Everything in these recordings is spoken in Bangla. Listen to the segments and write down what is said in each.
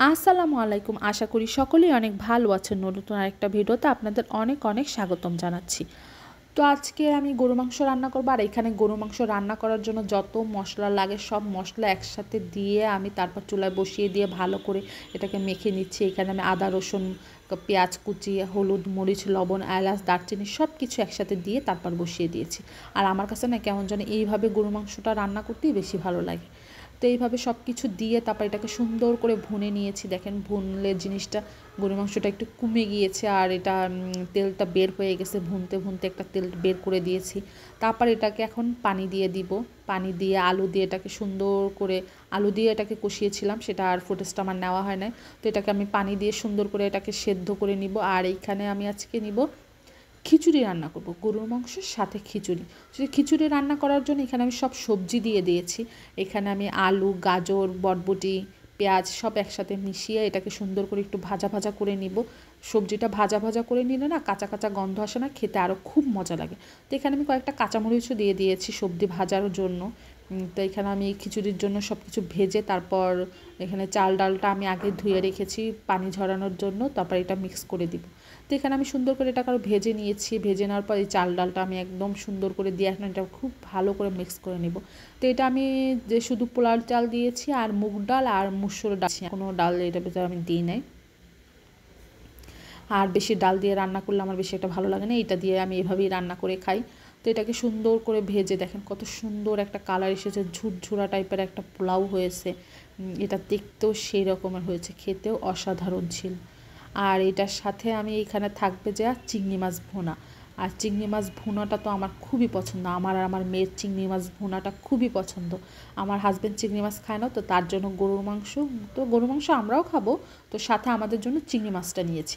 আসসালামু আলাইকুম। আশা করি সকলেই অনেক ভালো আছেন। নতুন আরেকটা ভিডিওতে আপনাদের অনেক অনেক স্বাগতম জানাচ্ছি। তো আজকে আমি গরু মাংস রান্না করবো, আর এখানে গরু মাংস রান্না করার জন্য যত মশলা লাগে সব মশলা একসাথে দিয়ে আমি তারপর চুলায় বসিয়ে দিয়ে ভালো করে এটাকে মেখে নিচ্ছি। এখানে আমি আদা রসুন পেঁয়াজ কুচি, হলুদ মরিচ লবণ এলাচ দারচিনি সব কিছু একসাথে দিয়ে তারপর বসিয়ে দিয়েছি। আর আমার কাছে না কেমন যেন এইভাবে গরু মাংসটা রান্না করতেই বেশি ভালো লাগে। তো এইভাবে সব কিছু দিয়ে তারপর এটাকে সুন্দর করে ভুনে নিয়েছি। দেখেন ভুনলে জিনিসটা গরু মাংসটা একটু কমে গিয়েছে, আর এটা তেলটা বের হয়ে গেছে। ভুনতে ভুনতে একটা তেল বের করে দিয়েছি। তারপর এটাকে এখন পানি দিয়ে দিব। পানি দিয়ে আলু দিয়ে এটাকে সুন্দর করে আলু দিয়ে এটাকে কষিয়েছিলাম, সেটা আর ফুটেজটা আমার নেওয়া হয় না। তো এটাকে আমি পানি দিয়ে সুন্দর করে এটাকে সেদ্ধ করে নিব। আর এইখানে আমি আজকে নিব খিচুড়ি রান্না করব, গরুর মাংসের সাথে খিচুড়ি। সেই খিচুড়ি রান্না করার জন্য এখানে আমি সব সবজি দিয়ে দিয়েছি। এখানে আমি আলু গাজর বরবটি পেঁয়াজ সব একসাথে মিশিয়ে এটাকে সুন্দর করে একটু ভাজা ভাজা করে নিব। সবজিটা ভাজা ভাজা করে নিলে না কাঁচা কাঁচা গন্ধ আসে না, খেতে আরও খুব মজা লাগে। তো এখানে আমি কয়েকটা কাঁচামরিচও দিয়ে দিয়েছি সবজি ভাজার জন্য। তো এখানে আমি খিচুড়ির জন্য সব কিছু ভেজে তারপর এখানে চাল ডালটা আমি আগে ধুয়ে রেখেছি পানি ঝরানোর জন্য, তারপর এটা মিক্স করে দিব। তো এখানে আমি সুন্দর করে এটাকে আরও ভেজে নিয়েছি। ভেজে নেওয়ার পর এই চাল ডালটা আমি একদম সুন্দর করে দিয়ে এখন এটা খুব ভালো করে মিক্স করে নিব। তো এটা আমি যে শুধু পোলার চাল দিয়েছি আর মুগ ডাল আর মুসুর ডাল, কোনো ডাল এটার ভিতরে আমি দিই নাই। আর বেশি ডাল দিয়ে রান্না করলে আমার বেশি একটা ভালো লাগে না, এটা দিয়ে আমি এভাবেই রান্না করে খাই। তো এটাকে সুন্দর করে ভেজে দেখেন কত সুন্দর একটা কালার এসেছে, ঝুরঝুরা টাইপের একটা পোলাও হয়েছে। এটা দেখতেও সেই রকমের হয়েছে, খেতেও অসাধারণ ছিল। আর এটার সাথে আমি এখানে থাকবে যে চিংড়ি মাছ ভুনা। আর চিংড়ি মাছ ভুনাটা তো আমার খুবই পছন্দ, আমার আর আমার মেয়ের চিংড়ি মাছ ভুনাটা খুবই পছন্দ। আমার হাজব্যান্ড চিংড়ি মাছ খায় না, তো তার জন্য গরুর মাংস, তো গরুর মাংস আমরাও খাবো, তো সাথে আমাদের জন্য চিংড়ি মাছটা নিয়েছি।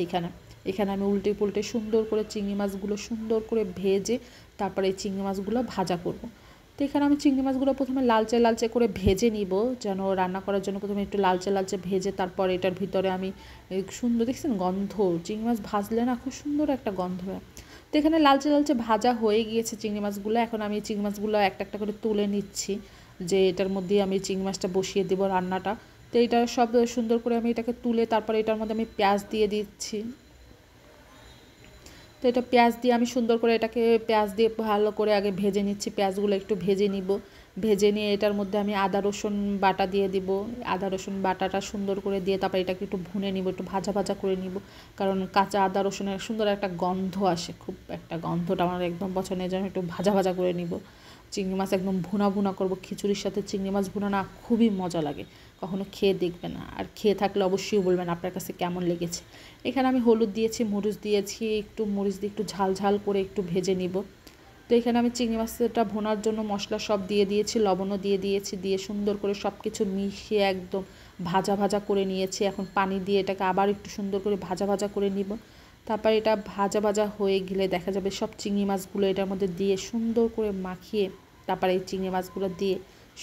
এখানে আমি উল্টে পুল্টে সুন্দর করে চিংড়ি মাছগুলো সুন্দর করে ভেজে তারপরে এই চিংড়ি মাছগুলো ভাজা করব। তো এখানে আমি চিংড়ি মাছগুলো প্রথমে লালচে লালচে করে ভেজে নিব, যেন রান্না করার জন্য প্রথমে একটু লালচে লালচে ভেজে তারপর এটার ভিতরে আমি সুন্দর দেখছেন গন্ধ, চিংড়ি মাছ ভাজলে না খুব সুন্দর একটা গন্ধ হয়। তো এখানে লালচে লালচে ভাজা হয়ে গিয়েছে চিংড়ি মাছগুলো। এখন আমি চিংড়ি মাছগুলো একটা একটা করে তুলে নিচ্ছি, যে এটার মধ্যে আমি চিংড়ি মাছটা বসিয়ে দেবো রান্নাটা। তো এটা সব সুন্দর করে আমি এটাকে তুলে তারপরে এটার মধ্যে আমি পেঁয়াজ দিয়ে দিচ্ছি। তো এটা পেঁয়াজ দিয়ে আমি সুন্দর করে এটাকে পেঁয়াজ দিয়ে ভালো করে আগে ভেজে নিচ্ছি, পেঁয়াজগুলো একটু ভেজে নিব। ভেজে নিয়ে এটার মধ্যে আমি আদা রসুন বাটা দিয়ে দিব। আদা রসুন বাটাটা সুন্দর করে দিয়ে তারপর এটাকে একটু ভুনে নিব, একটু ভাজা ভাজা করে নিব, কারণ কাঁচা আদা রসুনের সুন্দর একটা গন্ধ আসে, খুব একটা গন্ধটা আমার একদম পছন্দ, যেন একটু ভাজা ভাজা করে নিব। চিংড়ি মাছ একদম ভুনা ভুনা করব, খিচুড়ির সাথে চিংড়ি মাছ ভুনা না খুবই মজা লাগে, কখনো খেয়ে দেখবেন না, আর খেয়ে থাকলে অবশ্যই বলবেন আপনার কাছে কেমন লেগেছে। এখানে আমি হলুদ দিয়েছি মরিচ দিয়েছি, একটু মরিচ দিয়ে একটু ঝাল ঝাল করে একটু ভেজে নিব। তো এখানে আমি চিংড়ি মাছটা ভোনার জন্য মশলা সব দিয়ে দিয়েছি, লবণও দিয়ে দিয়েছি, দিয়ে সুন্দর করে সব কিছু মিশিয়ে একদম ভাজা ভাজা করে নিয়েছি। এখন পানি দিয়ে এটাকে আবার একটু সুন্দর করে ভাজা ভাজা করে নিব। তারপর এটা ভাজা ভাজা হয়ে গেলে দেখা যাবে সব চিংড়ি মাছগুলো এটার মধ্যে দিয়ে সুন্দর করে মাখিয়ে তারপর এই চিংড়ি মাছগুলো দিয়ে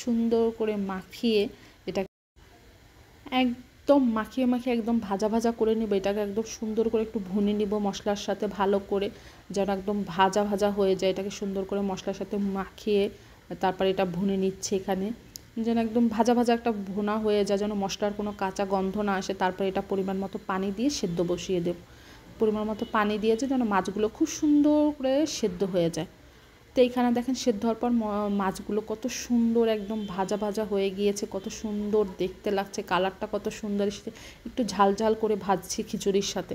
সুন্দর করে মাখিয়ে এটা একদম মাখিয়ে মাখিয়ে একদম ভাজা ভাজা করে নেব। এটাকে একদম সুন্দর করে একটু ভুনে নিব মশলার সাথে ভালো করে, যেন একদম ভাজা ভাজা হয়ে যায়। এটাকে সুন্দর করে মশলার সাথে মাখিয়ে তারপর এটা ভুনে নিচ্ছে এখানে, যেন একদম ভাজা ভাজা একটা ভুনা হয়ে যায়, যেন মশলার কোনো কাঁচা গন্ধ না আসে। তারপর এটা পরিমাণ মতো পানি দিয়ে সেদ্ধ বসিয়ে দেব। পরিমাণ মতো পানি দিয়েছে যেন মাছগুলো খুব সুন্দর করে সেদ্ধ হয়ে যায়। তো এইখানে দেখেন সেদ্ধ হওয়ার পর মাছগুলো কত সুন্দর একদম ভাজা ভাজা হয়ে গিয়েছে, কত সুন্দর দেখতে লাগছে, কালারটা কত সুন্দর এসেছে। একটু ঝাল ঝাল করে ভাজছি খিচুড়ির সাথে,